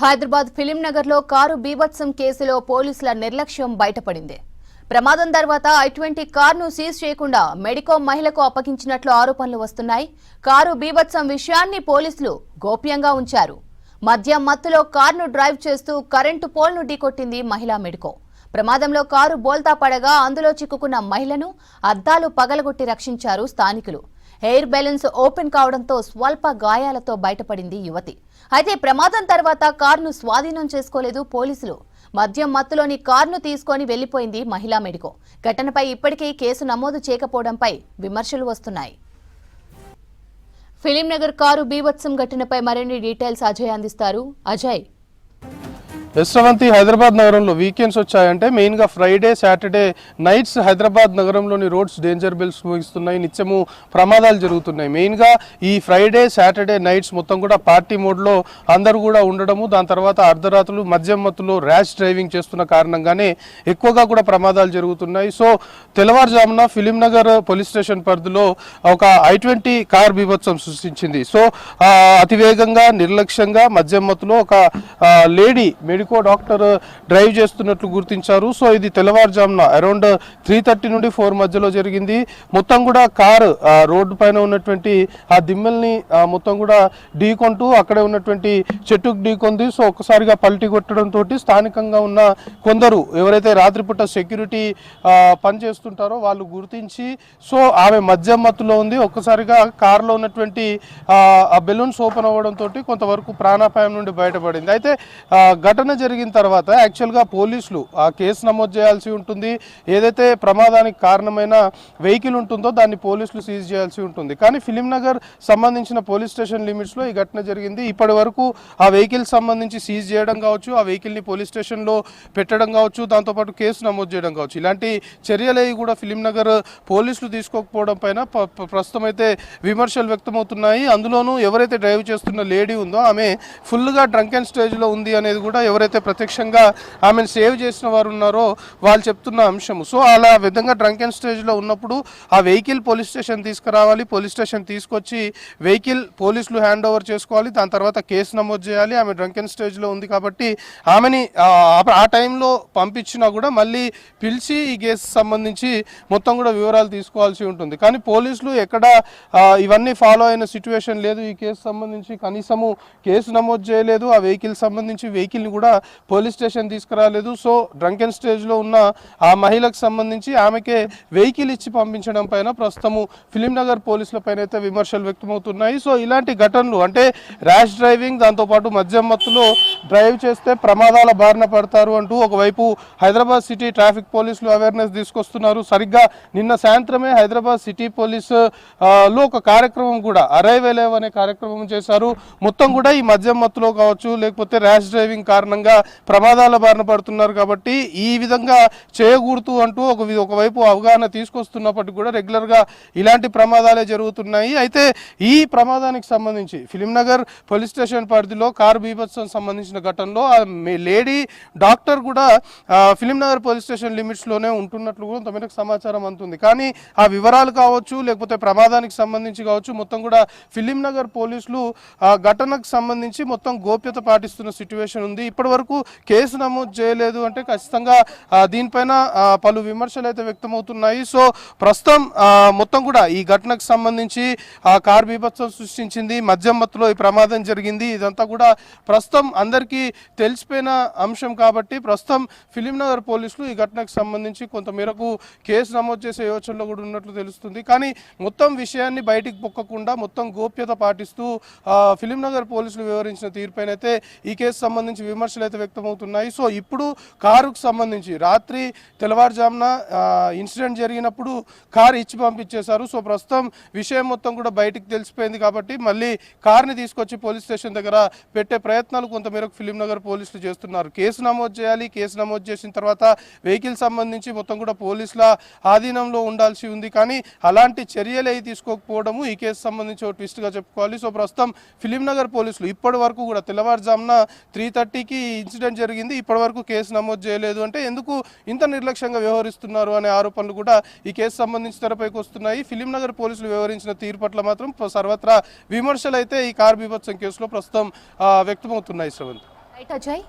Hyderabad film Nagar లో car బీభత్సం కేసులో పోలీసుల నిర్లక్ష్యం బయటపడింది. ప్రమాదం తర్వాత I-20 కారును సీజ్ చేయకుండా మెడికో మహిళకు అప్పగించినట్లు ఆరోపణలు వస్తున్నాయి. కారు బీభత్సం విషయాన్ని పోలీసులు గోప్యంగా ఉంచారు. మద్యం మత్తులో కారును డ్రైవ్ చేస్తూ కరెంటు పోల్ను ఢీకొట్టింది మహిళా మెడికో. ప్రమాదంలో కారు బోల్తా పడగా అందులో చిక్కుకున్న మహిళను అద్దాలు పగలగొట్టి రక్షించారు స్థానికులు. ఎయిర్ బ్యాలెన్స్ ఓపెన్ కావడంతో స్వల్ప గాయాలతో బయటపడింది యువతి. అయితే ప్రమాదం తర్వాత కారును స్వాధీనం చేసుకోలేదు పోలీసులు. మద్యం మత్తులోని కారును తీసుకొని వెళ్లిపోయింది మహిళా మెడికో. ఘటనపై ఇప్పటికీ కేసు నమోదు చేయకపోవడంపై విమర్శలు వస్తున్నాయి. ఫిలిం నగర్ కారు బీభత్సం ఘటనపై మరిన్ని డీటెయిల్స్ అజయ్ అందిస్తారు. అజయ్, యశ్వంతి, హైదరాబాద్ నగరంలో వీకెండ్స్ వచ్చాయంటే మెయిన్గా ఫ్రైడే, సాటర్డే నైట్స్ హైదరాబాద్ నగరంలోని రోడ్స్ డేంజర్ బెల్స్ మోగిస్తున్నాయి. నిత్యము ప్రమాదాలు జరుగుతున్నాయి. మెయిన్గా ఈ ఫ్రైడే, సాటర్డే నైట్స్ మొత్తం కూడా పార్టీ మోడ్లో అందరూ కూడా ఉండడము, దాని తర్వాత అర్ధరాత్రులు మద్యం మత్తులో ర్యాష్ డ్రైవింగ్ చేస్తున్న కారణంగానే ఎక్కువగా కూడా ప్రమాదాలు జరుగుతున్నాయి. సో తెల్లవారుజామున ఫిలిం నగర్ పోలీస్ స్టేషన్ పరిధిలో ఒక I-20 కార్ బీభత్సం సృష్టించింది. సో అతివేగంగా నిర్లక్ష్యంగా మద్యం మత్తులో ఒక లేడీ మెడికో డాక్టర్ డ్రైవ్ చేస్తున్నట్లు గుర్తించారు. సో ఇది తెల్లవారుజామున అరౌండ్ 3:30 నుండి 4 మధ్యలో జరిగింది. మొత్తం కూడా కారు రోడ్డు పైన ఉన్నటువంటి ఆ దిమ్మల్ని మొత్తం కూడా ఢీకొంటూ అక్కడే ఉన్నటువంటి చెట్టుకు ఢీకొంది. సో ఒక్కసారిగా పల్టీ కొట్టడంతో స్థానికంగా ఉన్న కొందరు ఎవరైతే రాత్రిపూట సెక్యూరిటీ పనిచేస్తుంటారో వాళ్ళు గుర్తించి, సో ఆమె మద్యం మత్తులో ఉంది, ఒక్కసారిగా కారులో ఉన్నటువంటి ఆ బెలూన్స్ ఓపెన్ అవ్వడంతో కొంతవరకు ప్రాణాపాయం నుండి బయటపడింది. అయితే ఘటన జరిగిన తర్వాత యాక్చువల్గా పోలీసులు ఆ కేసు నమోదు చేయాల్సి ఉంటుంది. ఏదైతే ప్రమాదానికి కారణమైన వెహికల్ ఉంటుందో దాన్ని పోలీసులు సీజ్ చేయాల్సి ఉంటుంది. కానీ ఫిలిం నగర్ సంబంధించిన పోలీస్ స్టేషన్ లిమిట్స్లో ఈ ఘటన జరిగింది. ఇప్పటి వరకు ఆ వెహికల్ సంబంధించి సీజ్ చేయడం కావచ్చు, ఆ వెహికల్ని పోలీస్ స్టేషన్లో పెట్టడం కావచ్చు, దాంతోపాటు కేసు నమోదు చేయడం కావచ్చు, ఇలాంటి చర్యలవి కూడా ఫిలిం నగర్ పోలీసులు తీసుకోకపోవడం పైన ప్రస్తుతం అయితే విమర్శలు వ్యక్తమవుతున్నాయి. అందులోనూ ఎవరైతే డ్రైవ్ చేస్తున్న లేడీ ఉందో ఆమె ఫుల్గా డ్రంక్ అండ్ స్టేజ్లో ఉంది అనేది కూడా ఎవరైతే ప్రత్యక్షంగా ఆమెను సేవ్ చేసిన వారు ఉన్నారో వాళ్ళు చెప్తున్న అంశము. సో అలా విధంగా డ్రంక్ అండ్ స్టేజ్లో ఉన్నప్పుడు ఆ వెహికల్ పోలీస్ స్టేషన్ తీసుకురావాలి, పోలీస్ స్టేషన్ తీసుకొచ్చి వెహికల్ పోలీసులు హ్యాండ్ ఓవర్ చేసుకోవాలి, దాని తర్వాత కేసు నమోదు చేయాలి. ఆమె డ్రంక్ అండ్ స్టేజ్లో ఉంది కాబట్టి ఆమెని ఆ టైంలో పంపించినా కూడా మళ్ళీ పిలిచి ఈ కేసు సంబంధించి మొత్తం కూడా వివరాలు తీసుకోవాల్సి ఉంటుంది. కానీ పోలీసులు ఎక్కడ ఇవన్నీ ఫాలో అయిన సిచ్యువేషన్ లేదు. ఈ కేసు సంబంధించి కనీసము కేసు నమోదు చేయలేదు, ఆ వెహికల్ సంబంధించి వెహికల్ని కూడా పోలీస్ స్టేషన్ తీసుకురాలేదు. సో డ్రంక్ అండ్ స్టేజ్లో ఉన్న ఆ మహిళకు సంబంధించి ఆమెకే వెహికల్ ఇచ్చి పంపించడం పైన ప్రస్తుతము ఫిలిం నగర్ పోలీసుల పైన అయితే విమర్శలు వ్యక్తమవుతున్నాయి. సో ఇలాంటి ఘటనలు అంటే ర్యాష్ డ్రైవింగ్, దాంతోపాటు మద్యం మత్తులో డ్రైవ్ చేస్తే ప్రమాదాల బారిన పడతారు అంటూ ఒకవైపు హైదరాబాద్ సిటీ ట్రాఫిక్ పోలీసులు అవేర్నెస్ తీసుకొస్తున్నారు. సరిగ్గా నిన్న సాయంత్రమే హైదరాబాద్ సిటీ పోలీసు లో ఒక కార్యక్రమం కూడా అరైవ్ అలైవ్ అనే కార్యక్రమం చేశారు. మొత్తం కూడా ఈ మద్యం మత్తులో కావచ్చు, లేకపోతే ర్యాష్ డ్రైవింగ్ కారణంగా ప్రమాదాల బారిన పడుతున్నారు కాబట్టి ఈ విధంగా చేయకూడదు అంటూ ఒకవైపు అవగాహన తీసుకొస్తున్నప్పటికీ కూడా రెగ్యులర్గా ఇలాంటి ప్రమాదాలే జరుగుతున్నాయి. అయితే ఈ ప్రమాదానికి సంబంధించి ఫిలిం నగర్ పోలీస్ స్టేషన్ పరిధిలో కారు బీభత్సం సంబంధించిన ఘటనలో లేడీ డాక్టర్ కూడా ఫిలిం నగర్ పోలీస్ స్టేషన్ లిమిట్స్లోనే ఉంటున్నట్లు కూడా కొంతమేరకు సమాచారం అందుతుంది. కానీ ఆ వివరాలు కావచ్చు, లేకపోతే ప్రమాదానికి సంబంధించి కావచ్చు, మొత్తం కూడా ఫిలిం నగర్ పోలీసులు ఘటనకు సంబంధించి మొత్తం గోప్యత పాటిస్తున్న సిచ్యువేషన్ ఉంది. ఇప్పటి వరకు కేసు నమోదు చేయలేదు అంటే ఖచ్చితంగా దీనిపైన పలు విమర్శలు అయితే వ్యక్తమవుతున్నాయి. సో ప్రస్తుతం మొత్తం కూడా ఈ ఘటనకు సంబంధించి కార్ బీభత్సం సృష్టించింది, మద్యం మత్తులో ఈ ప్రమాదం జరిగింది, ఇదంతా కూడా ప్రస్తుతం అందరికీ తెలిసిపోయిన అంశం కాబట్టి ప్రస్తుతం ఫిలిం నగర్ పోలీసులు ఈ ఘటనకు సంబంధించి కొంతమేరకు కేసు నమోదు చేసే యోచనలో కూడా ఉన్నట్లు తెలుస్తుంది. కానీ మొత్తం విషయాన్ని బయటికి పొక్కకుండా మొత్తం గోప్యత పాటిస్తూ ఫిలిం నగర్ పోలీసులు వివరించిన తీరుపైన అయితే ఈ కేసు సంబంధించి విమర్శలు అయితే వ్యక్తమవుతున్నాయి. సో ఇప్పుడు కారుకు సంబంధించి రాత్రి తెల్లవారుజామున ఇన్సిడెంట్ జరిగినప్పుడు కారు ఇచ్చి పంపించేశారు. సో ప్రస్తుతం విషయం మొత్తం కూడా బయటికి తెలిసిపోయింది కాబట్టి మళ్ళీ కార్ని తీసుకొచ్చి పోలీస్ స్టేషన్ దగ్గర పెట్టే ప్రయత్నాలు కొంతమేరకు ఫిలిం నగర్ పోలీసులు చేస్తున్నారు. కేసు నమోదు చేయాలి, కేసు నమోదు చేసిన తర్వాత వెహికల్ సంబంధించి మొత్తం కూడా పోలీసుల ఆధీనంలో ఉండాల్సి ఉంది. కానీ అలాంటి చర్యలు అవి తీసుకోకపోవడము ఈ కేసు సంబంధించి ఒక ట్విస్ట్గా చెప్పుకోవాలి. సో ప్రస్తుతం ఫిలిం నగర్ పోలీసులు ఇప్పటి వరకు కూడా తెల్లవారుజామున 3:30కి ఇన్సిడెంట్ జరిగింది, ఇప్పటి వరకు కేసు నమోదు చేయలేదు అంటే ఎందుకు ఇంత నిర్లక్ష్యంగా వ్యవహరిస్తున్నారు అనే ఆరోపణలు కూడా ఈ కేసు సంబంధించి తెరపైకి వస్తున్నాయి. ఫిలిం నగర్ పోలీసులు వ్యవహరించిన తీరు పట్ల మాత్రం సర్వత్రా విమర్శలు అయితే ఈ కార్ బీభత్సం కేసులో ప్రస్తుతం వ్యక్తమవుతున్నాయి. శ్రవంత్. రైట్ అజయ్.